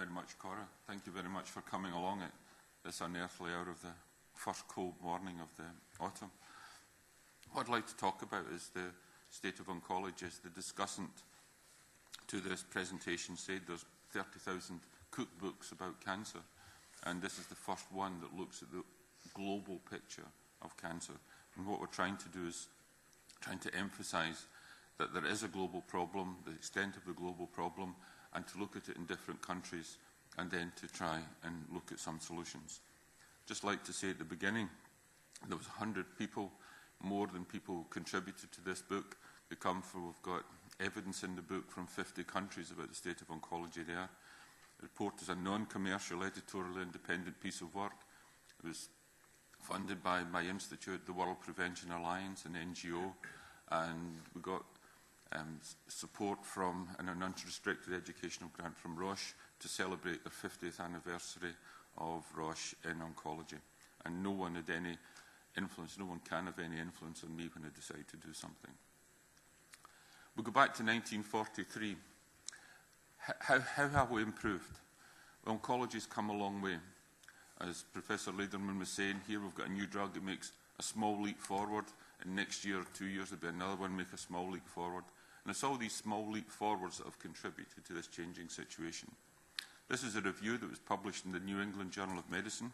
very much, Cora. Thank you very much for coming along at this unearthly hour of the first cold morning of the autumn. What I'd like to talk about is the state of oncology. As the discussant to this presentation said, there's 30,000 cookbooks about cancer, and this is the first one that looks at the global picture of cancer. And what we're trying to do is trying to emphasize that there is a global problem, the extent of the global problem, and to look at it in different countries, and then to try and look at some solutions. Just like to say at the beginning, there was 100 people, more than people who contributed to this book. We've got evidence in the book from 50 countries about the state of oncology there. The report is a non-commercial, editorial, independent piece of work. It was funded by my institute, the World Prevention Alliance, an NGO, and we got support from an unrestricted educational grant from Roche to celebrate the 50th anniversary of Roche in oncology. And no one had any influence, no one can have any influence on me when I decide to do something. We'll go back to 1943. How have we improved? Well, oncology's come a long way. As Professor Lederman was saying, here we've got a new drug that makes a small leap forward, and next year or 2 years there'll be another one make a small leap forward. And it's all these small leap forwards that have contributed to this changing situation. This is a review that was published in the New England Journal of Medicine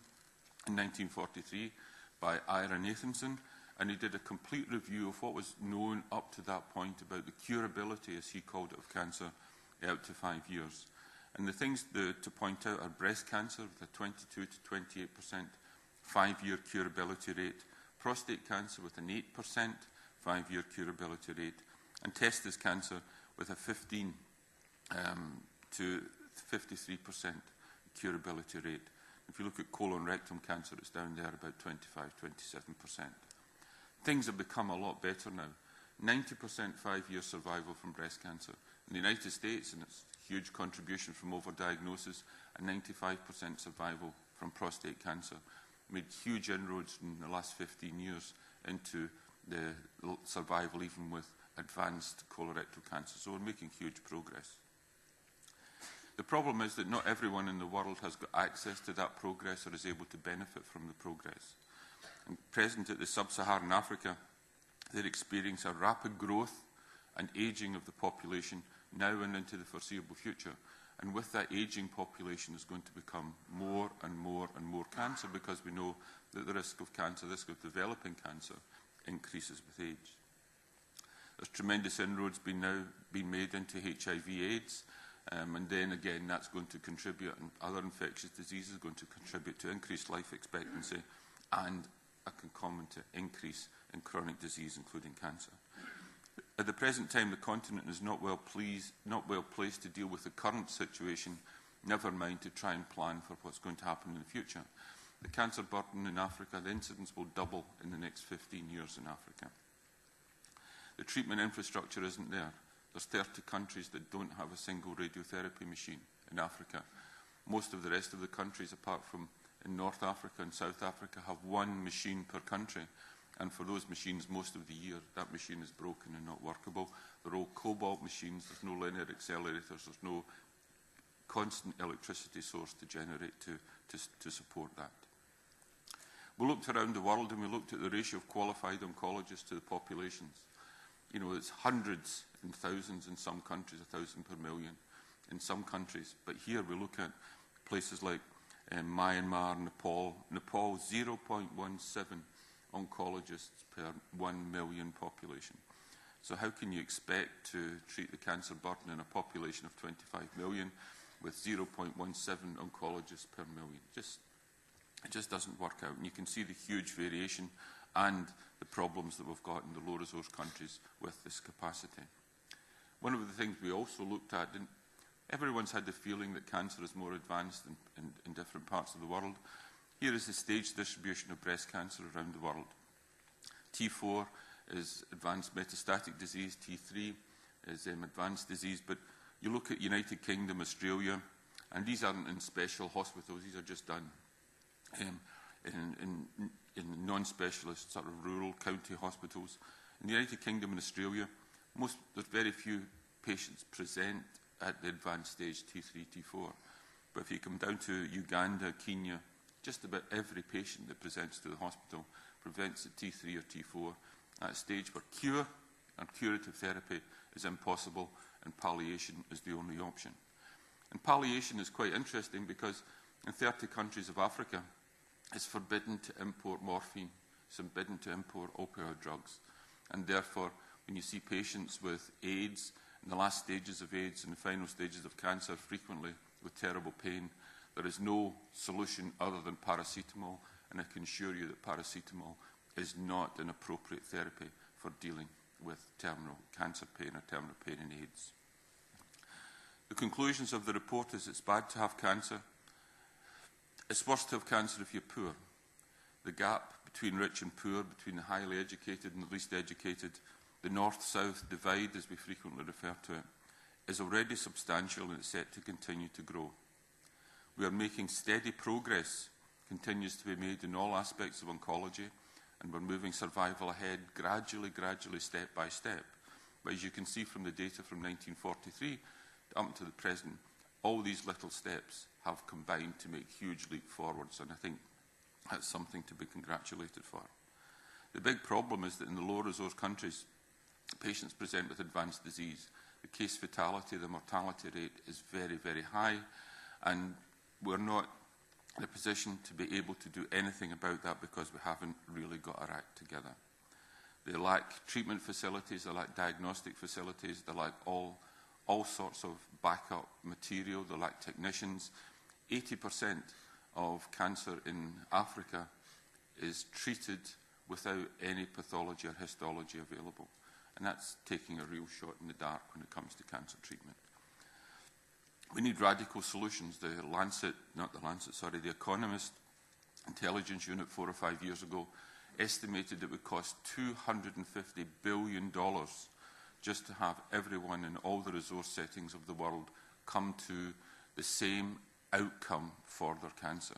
in 1943 by Ira Nathanson, and he did a complete review of what was known up to that point about the curability, as he called it, of cancer out to 5 years. And the things to point out are breast cancer with a 22 to 28% 5-year curability rate, prostate cancer with an 8% 5-year curability rate, and testis cancer with a 15 to 53% curability rate. If you look at colon rectum cancer, it's down there about 25–27%. Things have become a lot better now. 90% 5-year survival from breast cancer. In the United States, and it's a huge contribution from overdiagnosis, and 95% survival from prostate cancer. Made huge inroads in the last 15 years into the survival even with advanced colorectal cancer. So we're making huge progress. The problem is that not everyone in the world has got access to that progress or is able to benefit from the progress. And present at the sub-Saharan Africa, they're experiencing a rapid growth and ageing of the population now and into the foreseeable future. And with that ageing population is going to become more and more and more cancer, because we know that the risk of cancer, the risk of developing cancer, increases with age. There's tremendous inroads being made into HIV/AIDS, and then again that's going to contribute, and other infectious diseases are going to contribute to increased life expectancy and a concomitant increase in chronic disease, including cancer. At the present time, the continent is not well placed to deal with the current situation, never mind to try and plan for what's going to happen in the future. The cancer burden in Africa, the incidence will double in the next 15 years in Africa. The treatment infrastructure isn't there. There's 30 countries that don't have a single radiotherapy machine in Africa. Most of the rest of the countries, apart from in North Africa and South Africa, have one machine per country. And for those machines, most of the year, that machine is broken and not workable. They're all cobalt machines. There's no linear accelerators. There's no constant electricity source to generate to support that. We looked around the world and we looked at the ratio of qualified oncologists to the populations. You know, it's hundreds and thousands in some countries, 1,000 per million in some countries. But here we look at places like Myanmar, Nepal. Nepal, 0.17 oncologists per 1 million population. So how can you expect to treat the cancer burden in a population of 25 million with 0.17 oncologists per million? It just doesn't work out. And you can see the huge variation and the problems that we've got in the low resource countries with this capacity. One of the things we also looked at, everyone's had the feeling that cancer is more advanced in different parts of the world. Here is the stage distribution of breast cancer around the world. T4 is advanced metastatic disease, T3 is advanced disease, but you look at United Kingdom, Australia, and these aren't in special hospitals, these are just done in non-specialist sort of rural county hospitals. In the United Kingdom and Australia, there's very few patients present at the advanced stage T3, T4. But if you come down to Uganda, Kenya, just about every patient that presents to the hospital presents at T3 or T4, at a stage where cure and curative therapy is impossible and palliation is the only option. And palliation is quite interesting because in 30 countries of Africa, it's forbidden to import morphine, it's forbidden to import opioid drugs. And therefore, when you see patients with AIDS, in the last stages of AIDS and the final stages of cancer, frequently with terrible pain, there is no solution other than paracetamol, and I can assure you that paracetamol is not an appropriate therapy for dealing with terminal cancer pain or terminal pain in AIDS. The conclusions of the report is it's bad to have cancer. It's worse to have cancer if you're poor. The gap between rich and poor, between the highly educated and the least educated, the north-south divide, as we frequently refer to it, is already substantial and it's set to continue to grow. We are making steady progress, continues to be made in all aspects of oncology, and we're moving survival ahead gradually, step by step. But as you can see from the data from 1943 up to the present, all these little steps have combined to make huge leap forwards, and I think that's something to be congratulated for. The big problem is that in the low-resource countries, patients present with advanced disease. The case fatality, the mortality rate is very, very high, and we're not in a position to be able to do anything about that because we haven't really got our act together. They lack treatment facilities, they lack diagnostic facilities, they lack all sorts of backup material, they lack technicians. 80% of cancer in Africa is treated without any pathology or histology available. And that's taking a real shot in the dark when it comes to cancer treatment. We need radical solutions. The Economist Intelligence Unit 4 or 5 years ago estimated it would cost $250 billion just to have everyone in all the resource settings of the world come to the same outcome for their cancer.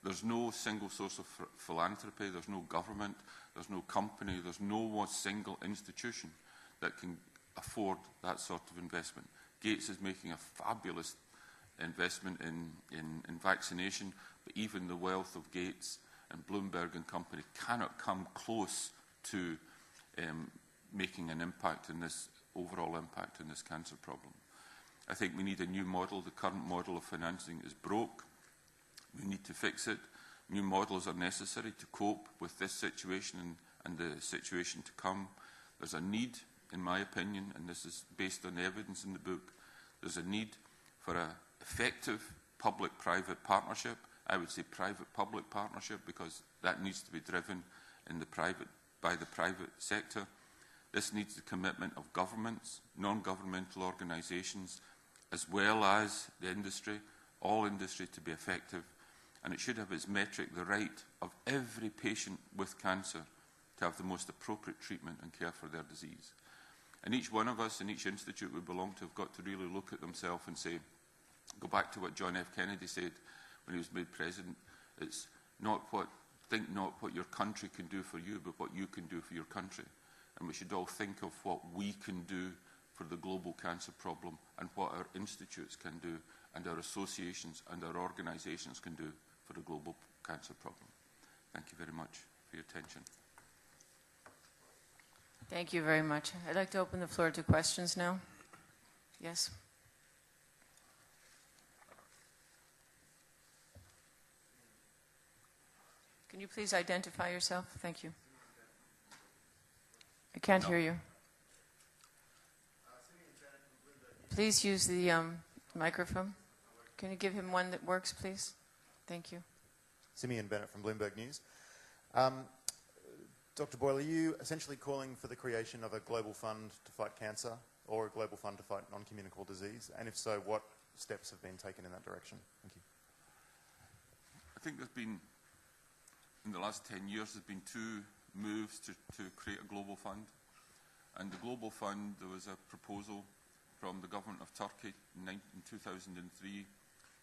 There's no single source of philanthropy, there's no government, there's no company, there's no one single institution that can afford that sort of investment. Gates is making a fabulous investment in vaccination, but even the wealth of Gates and Bloomberg and company cannot come close to making an impact in this, overall impact in this cancer problem. I think we need a new model. The current model of financing is broke. We need to fix it. New models are necessary to cope with this situation and the situation to come. There's a need, in my opinion, and this is based on evidence in the book, there's a need for an effective public-private partnership. I would say private-public partnership because that needs to be driven in the by the private sector. This needs the commitment of governments, non-governmental organisations, as well as the industry, all industry to be effective. And it should have as metric the right of every patient with cancer to have the most appropriate treatment and care for their disease. And each one of us in each institute we belong to have got to really look at themselves and say, go back to what John F. Kennedy said when he was made president, it's think not what your country can do for you, but what you can do for your country. And we should all think of what we can do for the global cancer problem and what our institutes can do and our associations and our organisations can do for the global cancer problem. Thank you very much for your attention. Thank you very much. I'd like to open the floor to questions now. Yes? Can you please identify yourself? Thank you. I can't hear you. Please use the microphone. Can you give him one that works, please? Thank you. Simeon Bennett from Bloomberg News. Dr. Boyle, are you essentially calling for the creation of a global fund to fight cancer or a global fund to fight non-communicable disease? And if so, what steps have been taken in that direction? Thank you. I think there's been, in the last 10 years, there's been two moves to create a global fund. And the global fund, there was a proposal from the government of Turkey in 2003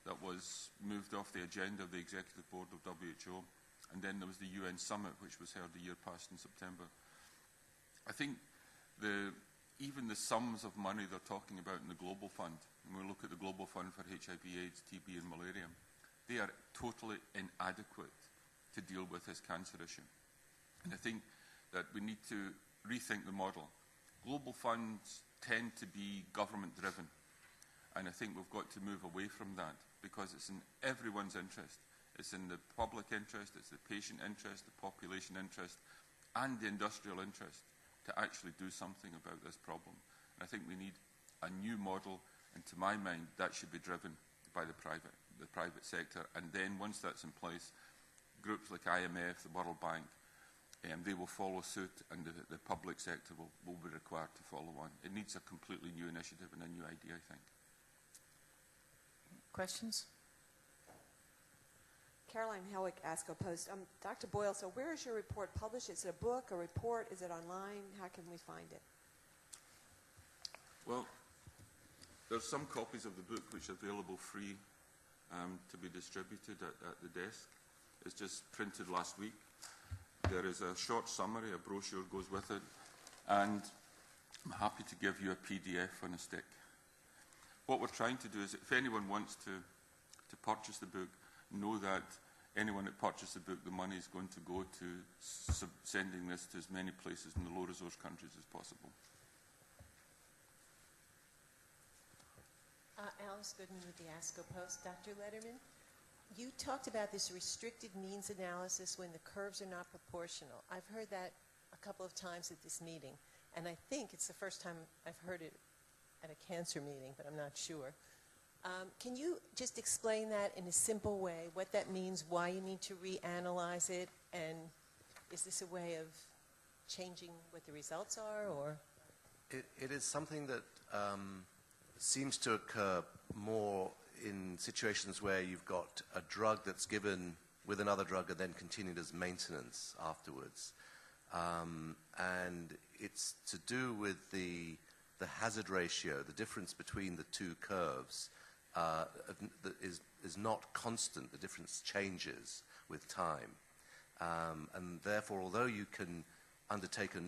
that was moved off the agenda of the executive board of WHO. And then there was the UN summit, which was held the year past in September. I think the even the sums of money they're talking about in the Global Fund, when we look at the Global Fund for HIV, AIDS, TB and malaria, they are totally inadequate to deal with this cancer issue. And I think that we need to rethink the model. Global funds tend to be government-driven, and I think we've got to move away from that because it's in everyone's interest. It's in the public interest, it's the patient interest, the population interest, and the industrial interest to actually do something about this problem. And I think we need a new model, and to my mind, that should be driven by the private sector. And then once that's in place, groups like IMF, the World Bank, they will follow suit, and the public sector will be required to follow on. It needs a completely new initiative and a new idea, I think. Questions? Caroline Helwick, ASCO Post. Dr. Boyle, so where is your report published? Is it a book, a report? Is it online? How can we find it? Well, there's some copies of the book which are available free to be distributed at the desk. It's just printed last week. There is a short summary, a brochure goes with it, and I'm happy to give you a PDF on a stick. What we're trying to do is, if anyone wants to purchase the book, know that anyone that purchases the book, the money is going to go to sending this to as many places in the low-resource countries as possible. Alice Goodman with the ASCO Post. Dr. Letterman, you talked about this restricted means analysis when the curves are not proportional. I've heard that a couple of times at this meeting, and I think it's the first time I've heard it at a cancer meeting, but I'm not sure. Can you just explain that in a simple way, what that means, why you need to reanalyze it, and is this a way of changing what the results are, or? It is something that seems to occur more in situations where you've got a drug that's given with another drug and then continued as maintenance afterwards. And it's to do with the hazard ratio, the difference between the two curves is not constant. The difference changes with time. And therefore, although you can undertake a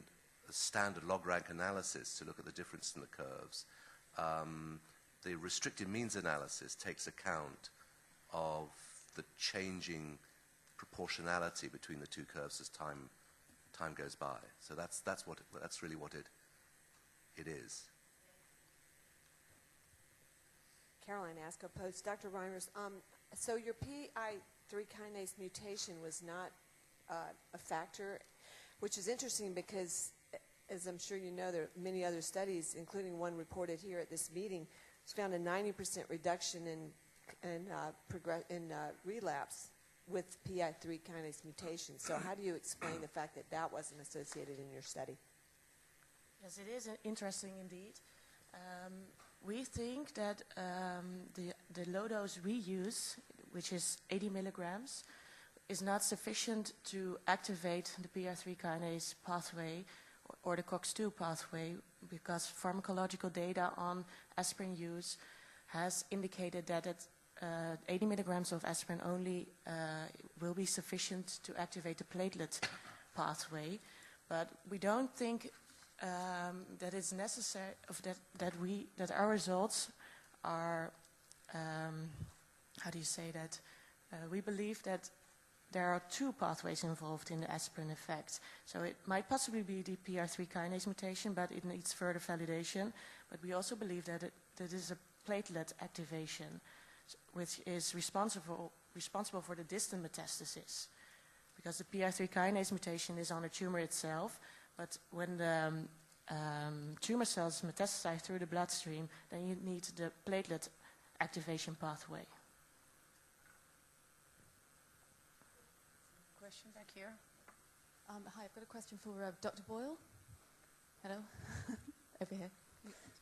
standard log-rank analysis to look at the difference in the curves, the restricted means analysis takes account of the changing proportionality between the two curves as time goes by. So that's really what it is. Caroline ASCO Post. Dr. Reimers, so your PI3 kinase mutation was not a factor, which is interesting because, as I'm sure you know, there are many other studies, including one reported here at this meeting, which found a 90% reduction in relapse with PI3 kinase mutation. So how do you explain the fact that that wasn't associated in your study? Yes, it is interesting indeed. We think that the low dose we use, which is 80 milligrams, is not sufficient to activate the PI3 kinase pathway or the COX-2 pathway, because pharmacological data on aspirin use has indicated that 80 milligrams of aspirin only will be sufficient to activate the platelet pathway. But we don't think that it's necessary that our results are how do you say that? We believe that there are two pathways involved in the aspirin effect. So it might possibly be the PI3 kinase mutation, but it needs further validation. But we also believe that that is a platelet activation, which is responsible for the distant metastasis. Because the PI3 kinase mutation is on the tumor itself, but when the tumor cells metastasize through the bloodstream, then you need the platelet activation pathway. Question back here. Hi, I've got a question for Dr. Boyle. Hello. Over here.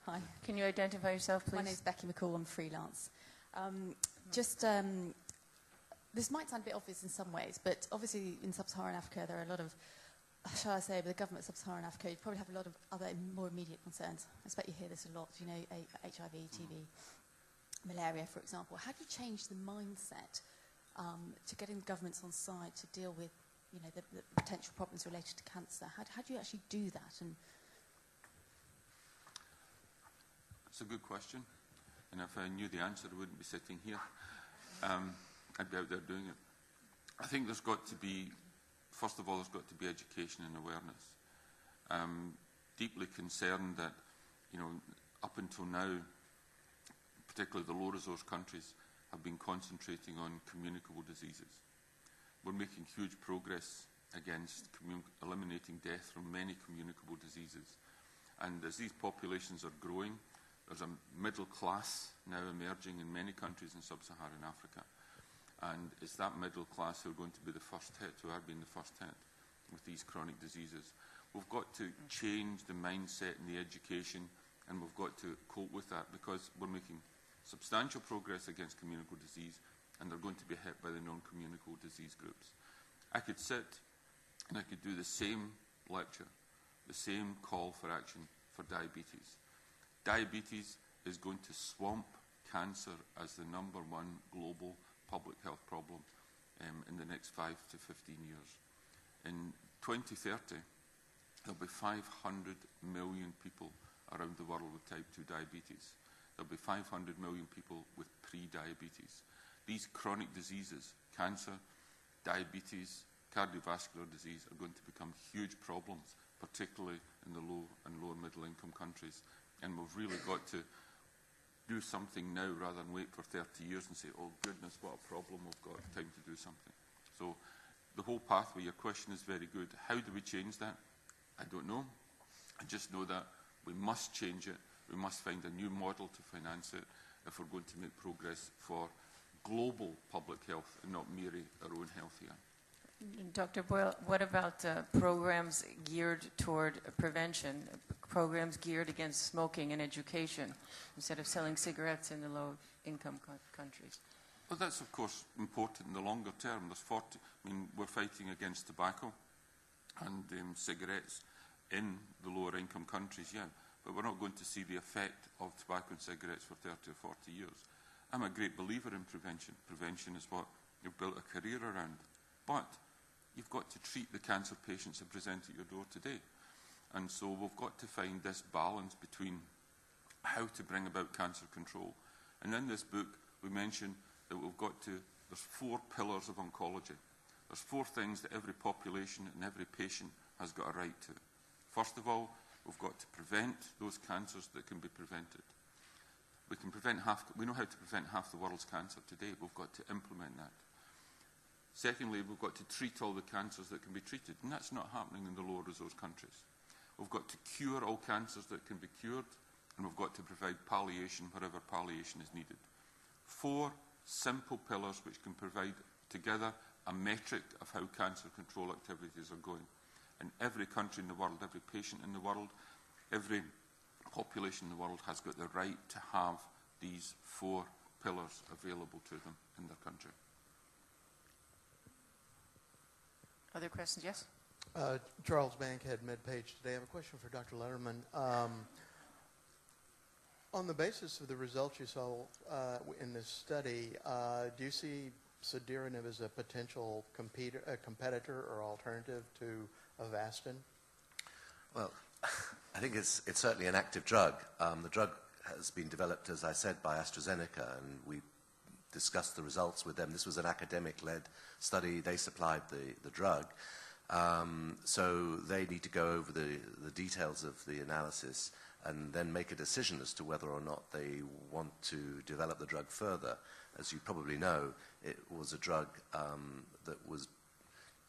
Hi. Can you identify yourself, please? My name's Becky McCall. I'm freelance. This might sound a bit obvious in some ways, but obviously in sub-Saharan Africa there are a lot of, shall I say, with the government of sub-Saharan Africa, you probably have a lot of other more immediate concerns. I expect you hear this a lot, you know, HIV, TB, malaria, for example. How do you change the mindset to getting governments on side to deal with, you know, the potential problems related to cancer? How do you actually do that? And It's a good question. And if I knew the answer, I wouldn't be sitting here. I'd be out there doing it. I think there's got to be, first of all, there's got to be education and awareness. Deeply concerned that, up until now, particularly the low-resource countries, have been concentrating on communicable diseases. We're making huge progress against eliminating death from many communicable diseases. And as these populations are growing, there's a middle class now emerging in many countries in sub-Saharan Africa. And it's that middle class who are going to be the first hit, who are being the first hit with these chronic diseases. We've got to change the mindset and the education, and we've got to cope with that, because we're making substantial progress against communicable disease, and they're going to be hit by the non-communicable disease groups. I could sit and I could do the same lecture, the same call for action for diabetes. Diabetes is going to swamp cancer as the #1 global public health problem in the next 5 to 15 years. In 2030, there'll be 500 million people around the world with type 2 diabetes. There'll be 500 million people with pre-diabetes. These chronic diseases, cancer, diabetes, cardiovascular disease, are going to become huge problems, particularly in the low and lower middle income countries. And we've really got to do something now rather than wait for 30 years and say, oh goodness, what a problem, we've got time to do something. So the whole pathway, your question is very good. How do we change that? I don't know. I just know that we must change it. We must find a new model to finance it if we're going to make progress for global public health and not merely our own health here. Dr. Boyle, what about programs geared toward prevention, programs geared against smoking and education, instead of selling cigarettes in the low-income countries? Well, that's, of course, important in the longer term. We're fighting against tobacco and cigarettes in the lower-income countries, yeah, but we're not going to see the effect of tobacco and cigarettes for 30 or 40 years. I'm a great believer in prevention. Prevention is what you've built a career around. But you've got to treat the cancer patients who present at your door today. And so we've got to find this balance between how to bring about cancer control. And in this book, we mention that there's 4 pillars of oncology. There's 4 things that every population and every patient has got a right to. First of all, we've got to prevent those cancers that can be prevented. We know how to prevent half the world's cancer today. We've got to implement that. Secondly, we've got to treat all the cancers that can be treated, and that's not happening in the lower resource countries. We've got to cure all cancers that can be cured, and we've got to provide palliation wherever palliation is needed. 4 simple pillars which can provide together a metric of how cancer control activities are going. And every country in the world, every patient in the world, every population in the world has got the right to have these 4 pillars available to them in their country. Other questions? Yes? Charles Bankhead, MedPage Today. I have a question for Dr. Letterman. On the basis of the results you saw in this study, do you see sodironib as a potential competitor or alternative to Avastin? Well, I think it's certainly an active drug. The drug has been developed, as I said, by AstraZeneca, and we discussed the results with them. This was an academic-led study. They supplied the drug. So they need to go over the details of the analysis and then make a decision as to whether or not they want to develop the drug further. As you probably know, it was a drug that was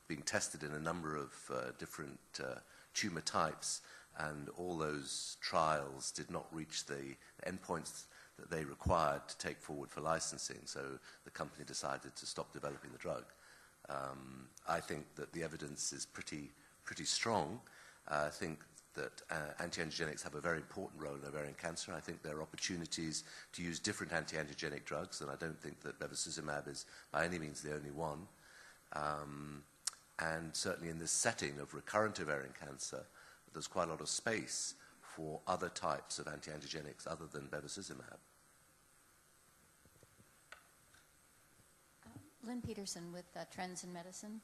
being tested in a number of different tumor types, and all those trials did not reach the endpoints that they required to take forward for licensing, so the company decided to stop developing the drug. I think that the evidence is pretty strong. I think that anti-angiogenics have a very important role in ovarian cancer. I think there are opportunities to use different anti-angiogenic drugs, and I don't think that bevacizumab is by any means the only one. And certainly in this setting of recurrent ovarian cancer, there's quite a lot of space for other types of anti-angiogenics other than bevacizumab. Lynn Peterson with Trends in Medicine.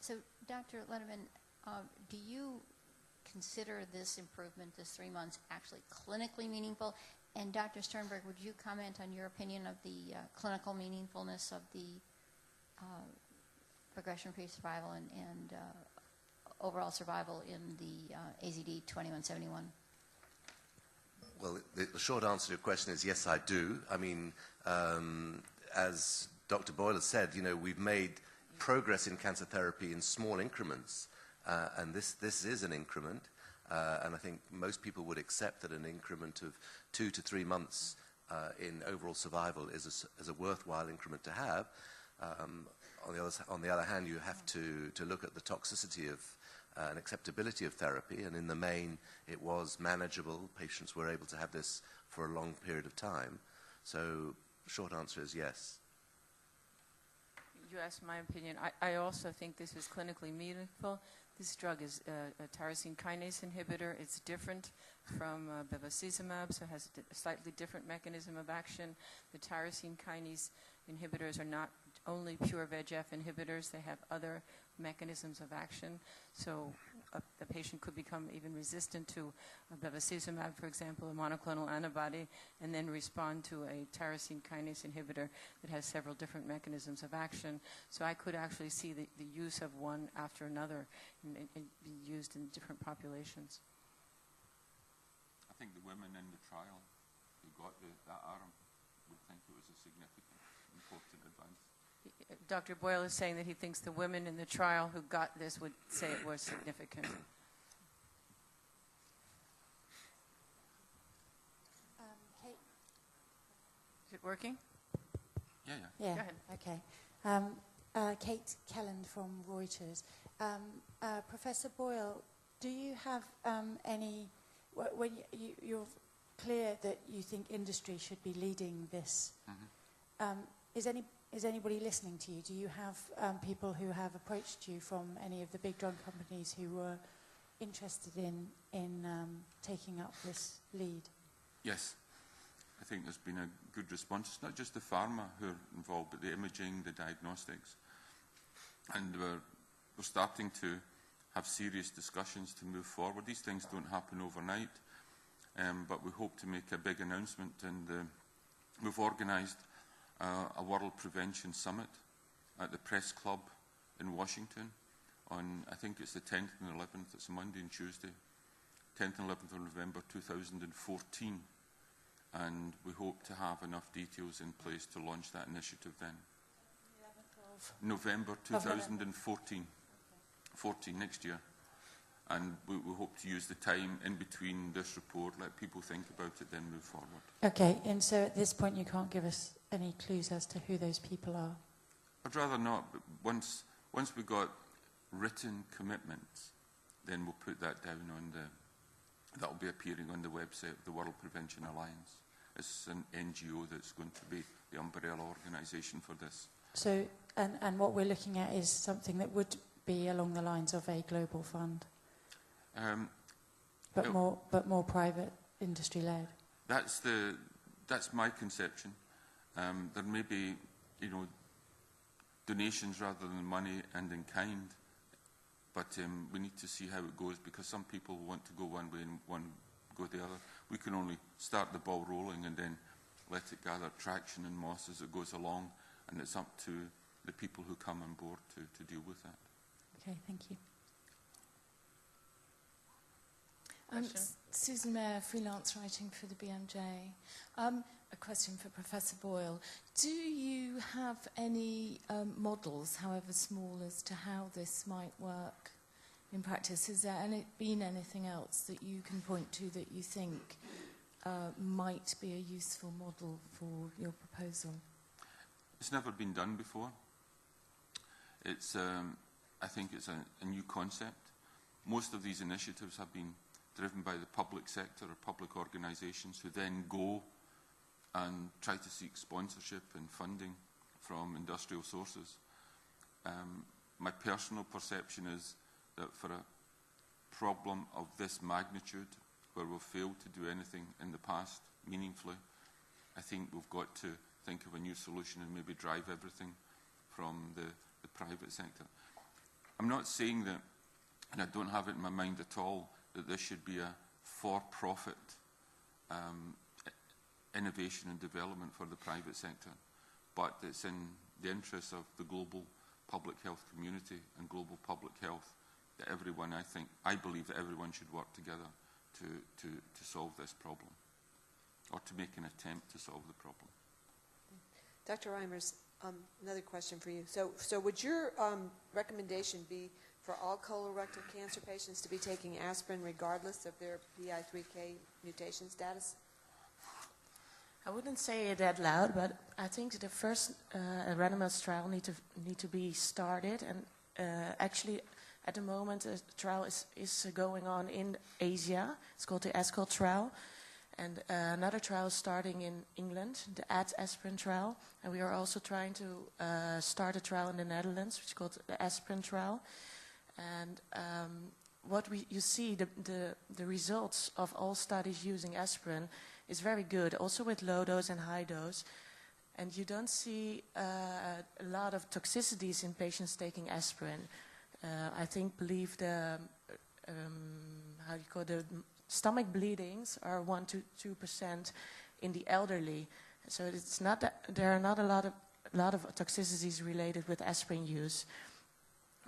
So, Dr. Letterman, do you consider this improvement, this 3 months, actually clinically meaningful? And Dr. Sternberg, would you comment on your opinion of the clinical meaningfulness of the progression-free survival and overall survival in the AZD 2171? Well, the short answer to your question is yes, I do. I mean, as Dr. Boyle has said, you know, we've made progress in cancer therapy in small increments, and this is an increment, and I think most people would accept that an increment of 2 to 3 months in overall survival is a worthwhile increment to have. On the other hand, you have to look at the toxicity of and acceptability of therapy, and in the main, it was manageable. Patients were able to have this for a long period of time. So, short answer is yes. You asked my opinion. I also think this is clinically meaningful. This drug is a tyrosine kinase inhibitor. It's different from bevacizumab, so it has a slightly different mechanism of action. The tyrosine kinase inhibitors are not only pure VEGF inhibitors. They have other mechanisms of action. So the patient could become even resistant to bevacizumab, for example, a monoclonal antibody, and then respond to a tyrosine kinase inhibitor that has several different mechanisms of action. So I could actually see the use of one after another and be used in different populations. I think the women in the trial who got that arm would think it was a significant, important advance. Dr. Boyle is saying that he thinks the women in the trial who got this would say it was significant. Kate? Is it working? Yeah. Yeah. Go ahead. Okay. Kate Kelland from Reuters. Professor Boyle, do you have any, when you're clear that you think industry should be leading this, is anybody listening to you? Do you have people who have approached you from any of the big drug companies who were interested in taking up this lead? Yes. I think there's been a good response. It's not just the pharma who are involved, but the imaging, the diagnostics. And we're starting to have serious discussions to move forward. These things don't happen overnight, but we hope to make a big announcement. And we've organised a World Prevention Summit at the Press Club in Washington on, I think it's the 10th and 11th, it's Monday and Tuesday, 10th and 11th of November 2014. And we hope to have enough details in place to launch that initiative then. November 2014, 14 next year. And we hope to use the time in between this report, let people think about it, then move forward. Okay, and so at this point you can't give us any clues as to who those people are? I'd rather not, but once we've got written commitments, then we'll put that down on that'll be appearing on the website of the World Prevention Alliance. It's an NGO that's going to be the umbrella organisation for this. So, and what we're looking at is something that would be along the lines of a global fund, but more private, industry-led. That's my conception. There may be, donations rather than money and in kind, but we need to see how it goes, because some people want to go one way and one go the other. We can only start the ball rolling and then let it gather traction and moss as it goes along, and it's up to the people who come on board to deal with that. Okay, thank you. Susan Mayer, freelance writing for the BMJ. A question for Professor Boyle. Do you have any models, however small, as to how this might work in practice? Has there been anything else that you can point to that you think might be a useful model for your proposal? It's never been done before. It's, I think it's a new concept. Most of these initiatives have been driven by the public sector or public organisations who then go and try to seek sponsorship and funding from industrial sources. My personal perception is that for a problem of this magnitude, where we've failed to do anything in the past meaningfully, I think we've got to think of a new solution and maybe drive everything from the private sector. I'm not saying that, and I don't have it in my mind at all, that this should be a for-profit innovation and development for the private sector, but it's in the interest of the global public health community and global public health that everyone, I believe that everyone should work together to solve this problem, or to make an attempt to solve the problem. Dr. Reimers, another question for you. So would your recommendation be for all colorectal cancer patients to be taking aspirin regardless of their PI3K mutation status? I wouldn't say it that loud, but I think the first randomized trial need to be started, and actually at the moment a trial is going on in Asia. It's called the ASCOT trial, and another trial is starting in England, the aspirin trial, and we are also trying to start a trial in the Netherlands, which is called the aspirin trial. And you see the results of all studies using aspirin is very good, also with low dose and high dose. And you don't see a lot of toxicities in patients taking aspirin. I believe the stomach bleedings are 1 to 2% in the elderly. So it's not that there are not a lot of toxicities related with aspirin use.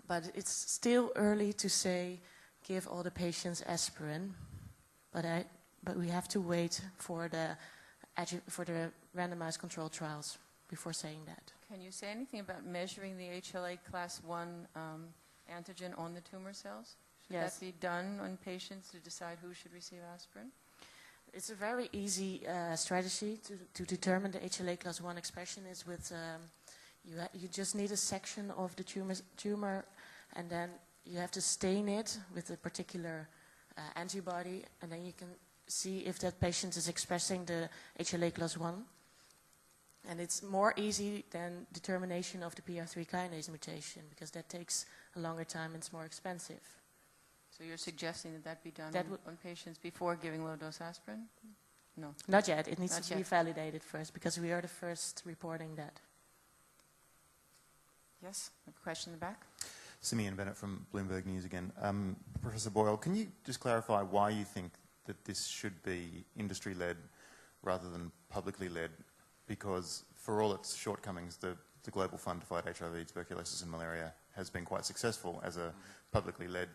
But it's still early to say give all the patients aspirin. But we have to wait for the randomized control trials before saying that. Can you say anything about measuring the HLA class 1 antigen on the tumor cells? Should Yes. that be done on patients to decide who should receive aspirin? It's a very easy strategy to determine the HLA class 1 expression is with you just need a section of the tumor, and then you have to stain it with a particular antibody, and then you can see if that patient is expressing the HLA class 1. And it's more easy than determination of the PI3 kinase mutation, because that takes a longer time and it's more expensive. So you're suggesting that be done That on patients before giving low-dose aspirin? No. Not yet. It needs Not to be yet. validated first, because we are the first reporting that. Yes, a question in the back. Simeon Bennett from Bloomberg News again. Professor Boyle, can you just clarify why you think that this should be industry-led rather than publicly led? Because for all its shortcomings, the Global Fund to Fight HIV, Tuberculosis and Malaria has been quite successful as a publicly led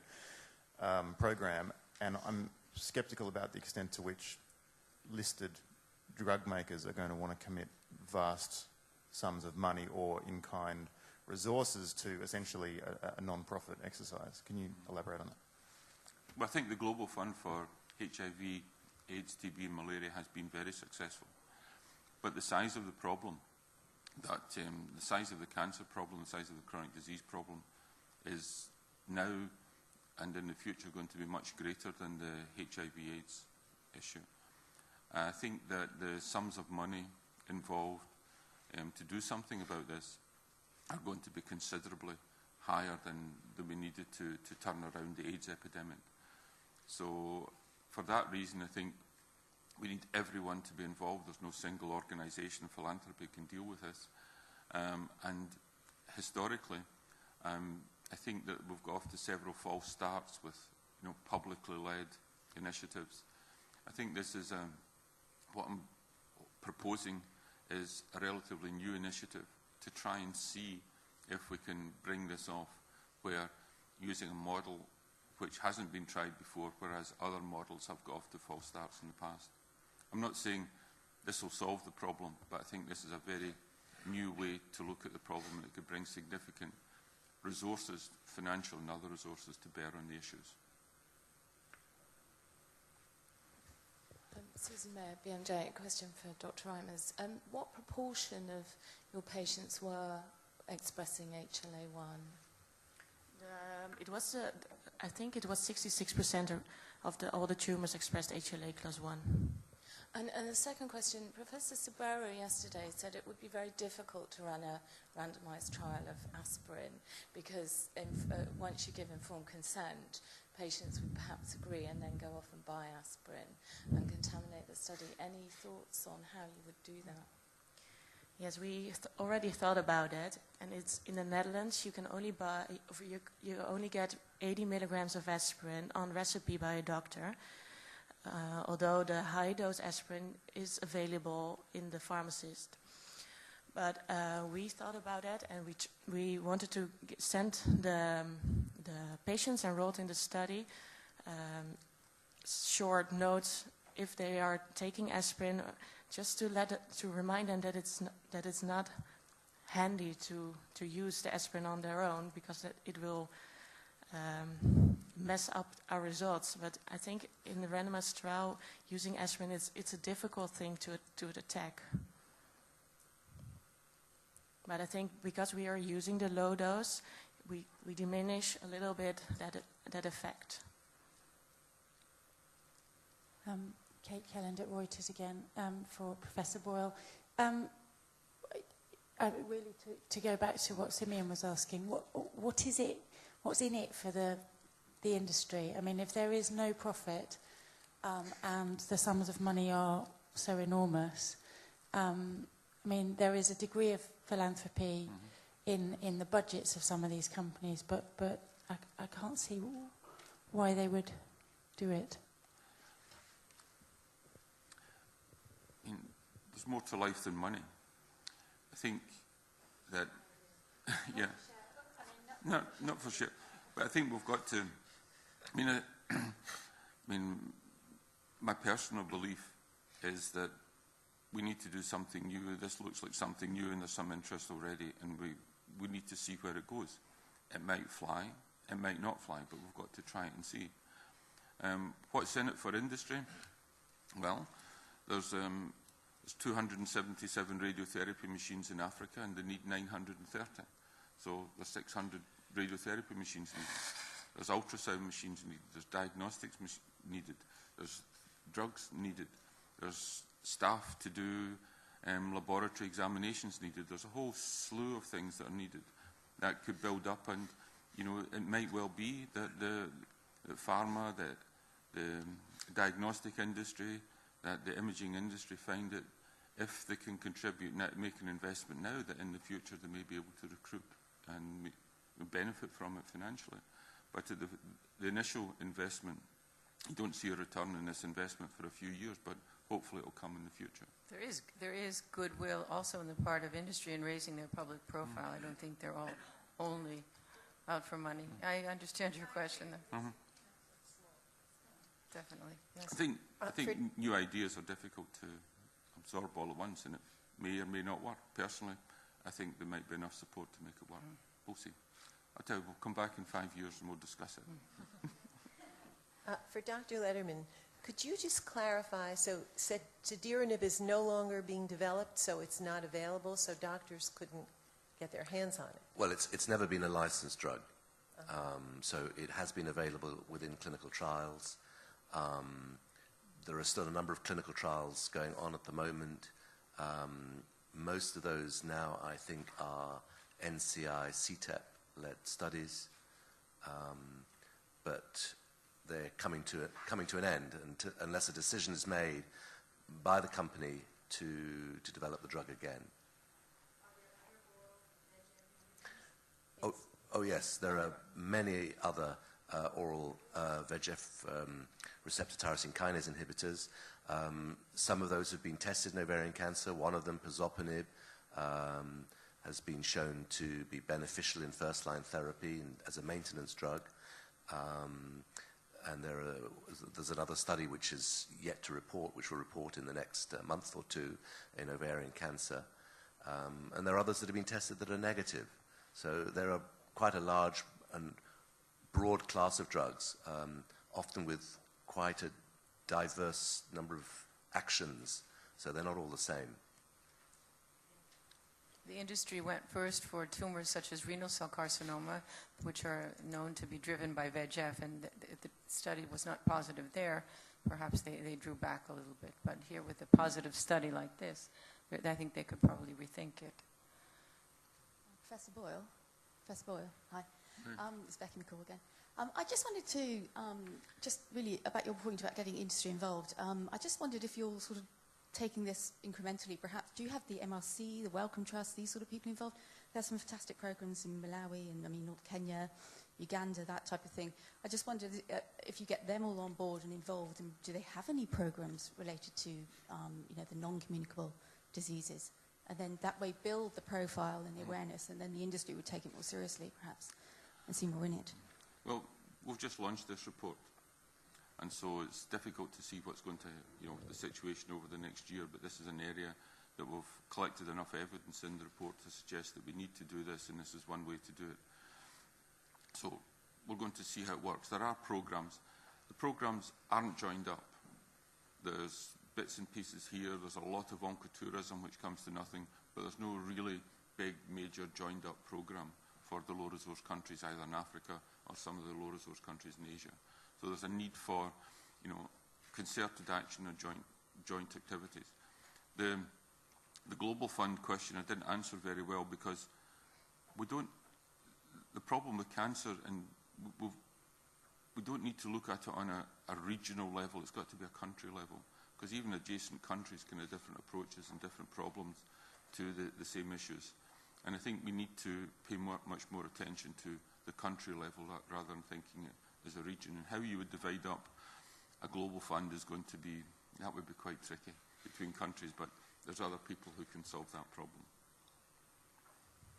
program, and I'm sceptical about the extent to which listed drug makers are going to want to commit vast sums of money or in-kind resources to essentially a non-profit exercise. Can you elaborate on that? Well, I think the Global Fund for HIV, AIDS, TB and malaria has been very successful. But the size of the problem, the size of the cancer problem, the size of the chronic disease problem is now and in the future going to be much greater than the HIV/AIDS issue. I think that the sums of money involved to do something about this are going to be considerably higher than we needed to turn around the AIDS epidemic. So for that reason, I think we need everyone to be involved. There's no single organisation, philanthropy can deal with this. And historically, I think that we've got off to several false starts with publicly led initiatives. I think this is what I'm proposing is a relatively new initiative to try and see if we can bring this off, where using a model which hasn't been tried before, whereas other models have got off to false starts in the past. I'm not saying this will solve the problem, but I think this is a very new way to look at the problem, and it could bring significant resources, financial and other resources, to bear on the issues. Susan Mayer, BMJ. A question for Dr. Reimers. What proportion of your patients were expressing HLA-1? It was, I think it was 66% of all the tumors expressed HLA class 1. And the second question, Professor Sobrero yesterday said it would be very difficult to run a randomized trial of aspirin because once you give informed consent, patients would perhaps agree and then go off and buy aspirin and contaminate the study. Any thoughts on how you would do that? Yes, we already thought about it, and it's in the Netherlands. You can only buy, you only get 80 milligrams of aspirin on recipe by a doctor. although the high-dose aspirin is available in the pharmacist. But we thought about that, and we wanted to send the patients enrolled in the study short notes if they are taking aspirin, just to remind them that it's not handy to use the aspirin on their own, because it will mess up our results. But I think in the randomized trial, using aspirin, it's a difficult thing to attack. But I think because we are using the low dose, we diminish a little bit that effect. Kate Kelland at Reuters again, for Professor Boyle. Really, to go back to what Simeon was asking, what is it? What's in it for the industry? I mean, if there is no profit and the sums of money are so enormous, I mean, there is a degree of philanthropy in the budgets of some of these companies, but I can't see why they would do it. There's more to life than money. I think that, yeah, no, not for sure. But I think we've got to. I mean, my personal belief is that we need to do something new. This looks like something new, and there's some interest already, and we need to see where it goes. It might fly, it might not fly, but we've got to try it and see. What's in it for industry? Well, there's 277 radiotherapy machines in Africa, and they need 930. So there's 600 radiotherapy machines needed. There's ultrasound machines needed. There's diagnostics needed. There's drugs needed. There's staff to do laboratory examinations needed. There's a whole slew of things that are needed that could build up, and it might well be that the pharma, the diagnostic industry, that the imaging industry find that if they can contribute, make an investment now, that in the future they may be able to recruit and benefit from it financially. But at the initial investment, you don't see a return in this investment for a few years, but hopefully it will come in the future. There is goodwill also on the part of industry in raising their public profile. I don't think they're all only out for money. I understand your question, though. Definitely. Yes. I think new ideas are difficult to absorb all at once, and it may or may not work. Personally, I think there might be enough support to make it work. We'll see. I'll tell you, we'll come back in 5 years and we'll discuss it. For Dr. Letterman, could you just clarify, so cediranib is no longer being developed, so it's not available, so doctors couldn't get their hands on it? Well, it's never been a licensed drug. So it has been available within clinical trials. There are still a number of clinical trials going on at the moment. Most of those now, I think, are NCI CTEP-led studies, but they're coming to an end, and unless a decision is made by the company to develop the drug again. Oh yes, there are many other oral VEGF receptor tyrosine kinase inhibitors. Some of those have been tested in ovarian cancer. One of them, pazopanib, has been shown to be beneficial in first-line therapy and as a maintenance drug. And there's another study which is yet to report, which will report in the next month or two in ovarian cancer. And there are others that have been tested that are negative. So there are quite a large and broad class of drugs, often with quite a diverse number of actions. So they're not all the same. The industry went first for tumors such as renal cell carcinoma, which are known to be driven by VEGF, and the study was not positive there. Perhaps they drew back a little bit. But here with a positive study like this, I think they could probably rethink it. Professor Boyle, hi. It's Becky McCall again. I just wanted to, just really about your point about getting industry involved, I just wondered if you're sort of taking this incrementally, perhaps, do you have the MRC, the Wellcome Trust, these sort of people involved? There's some fantastic programs in Malawi and, North Kenya, Uganda, that type of thing. I just wondered if you get them all on board and involved, and do they have any programs related to, the non-communicable diseases? And then that way build the profile and the awareness, and then the industry would take it more seriously, perhaps, and see more in it. Well, we've just launched this report, and so it's difficult to see what's going to, the situation over the next year, but this is an area that we've collected enough evidence in the report to suggest that we need to do this, and this is one way to do it. So we're going to see how it works. There are programs. The programs aren't joined up. There's bits and pieces here. There's a lot of oncotourism, which comes to nothing, but there's no really big, major joined-up program for the low-resource countries, either in Africa or some of the low-resource countries in Asia. So there's a need for, concerted action or joint activities. The Global Fund question I didn't answer very well, because the problem with cancer, and we don't need to look at it on a regional level. It's got to be a country level, because even adjacent countries can have different approaches and different problems to the same issues. And I think we need to pay much more attention to the country level rather than thinking it as a region. And how you would divide up a global fund is going to be, that would be quite tricky between countries, but there's other people who can solve that problem.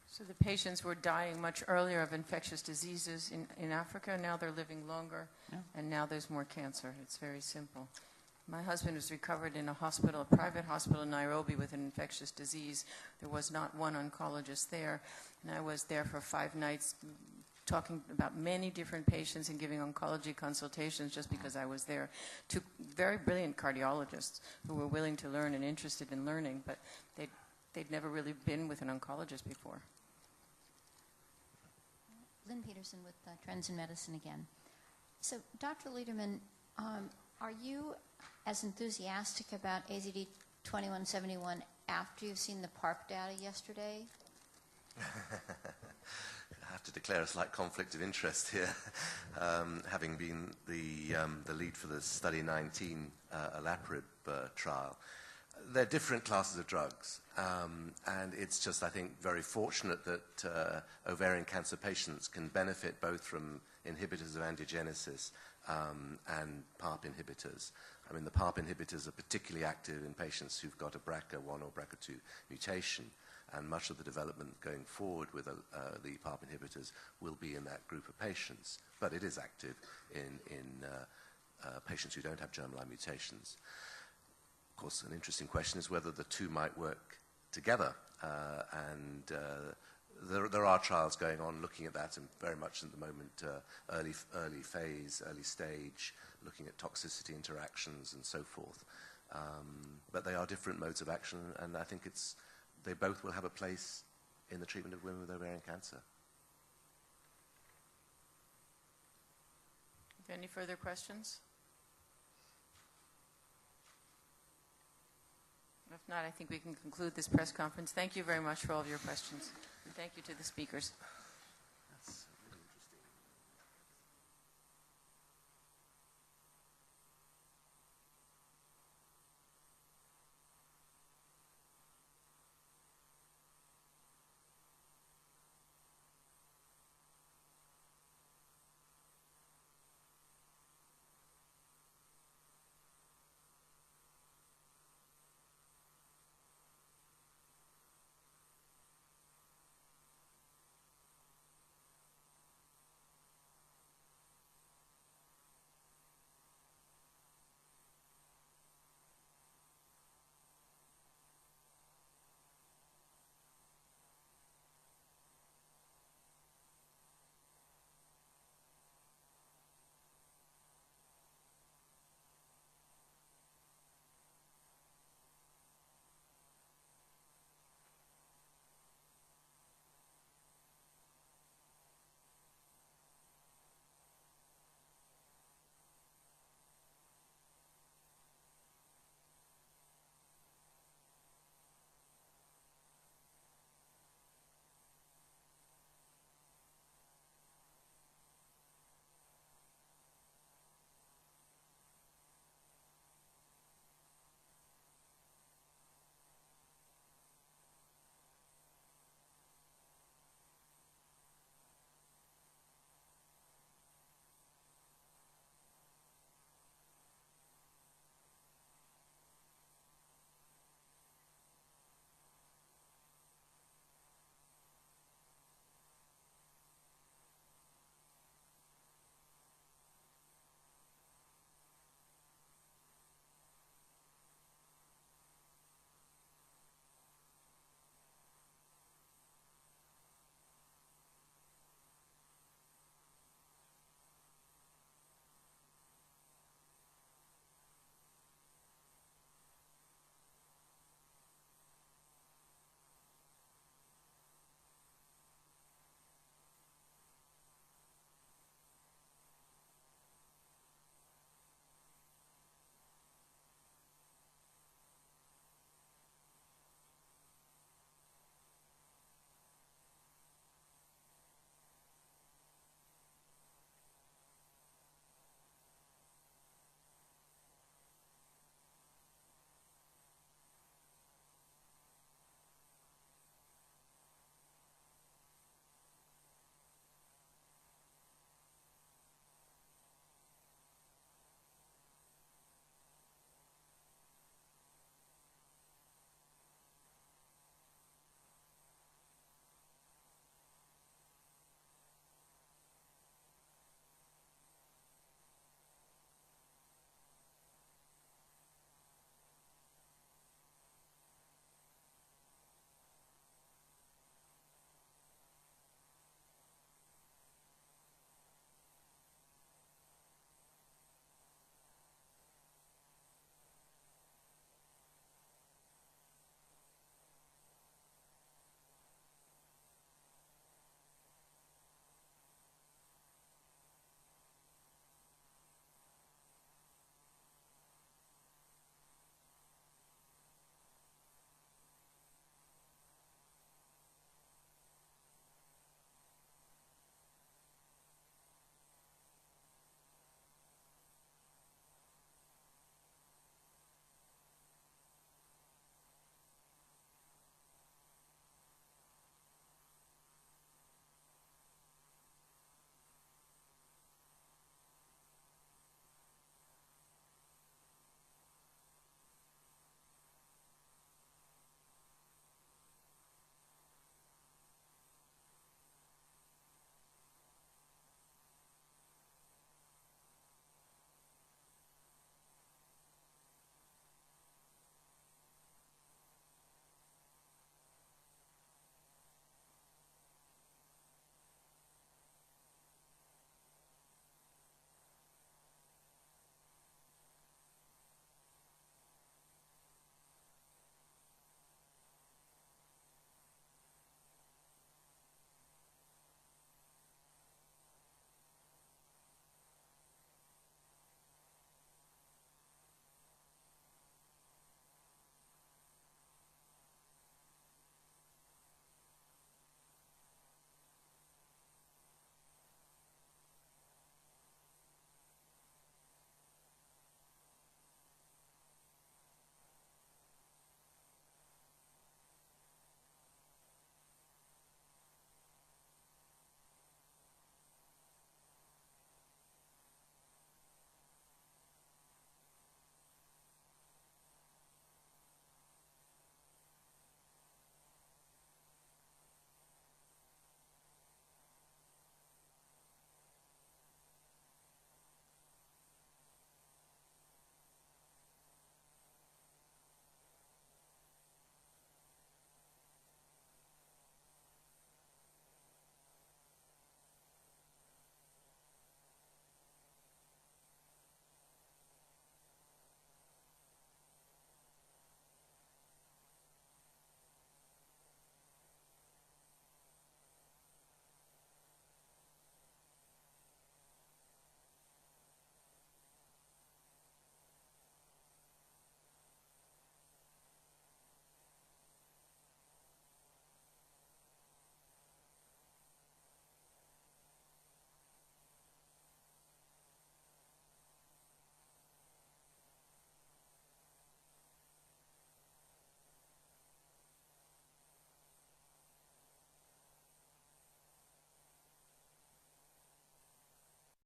So the patients were dying much earlier of infectious diseases in Africa. Now they're living longer, and now there's more cancer. It's very simple. My husband was recovered in a private hospital in Nairobi with an infectious disease. There was not one oncologist there, and I was there for 5 nights talking about many different patients and giving oncology consultations just because I was there, to very brilliant cardiologists who were willing to learn and interested in learning, but they'd never really been with an oncologist before. Lynn Peterson with Trends in Medicine again. So, Dr. Lederman, are you as enthusiastic about AZD 2171 after you've seen the PARP data yesterday? I have to declare a slight conflict of interest here, having been the lead for the Study 19 olaparib trial. They're different classes of drugs, and it's just, I think, very fortunate that ovarian cancer patients can benefit both from inhibitors of angiogenesis and PARP inhibitors. I mean, the PARP inhibitors are particularly active in patients who've got a BRCA1 or BRCA2 mutation, and much of the development going forward with the PARP inhibitors will be in that group of patients. But it is active in patients who don't have germline mutations. Of course, an interesting question is whether the two might work together, and there are trials going on looking at that, and very much at the moment early phase, early stage, looking at toxicity interactions and so forth. But they are different modes of action, and I think they both will have a place in the treatment of women with ovarian cancer. Any further questions? If not, I think we can conclude this press conference. Thank you very much for all of your questions. And thank you to the speakers.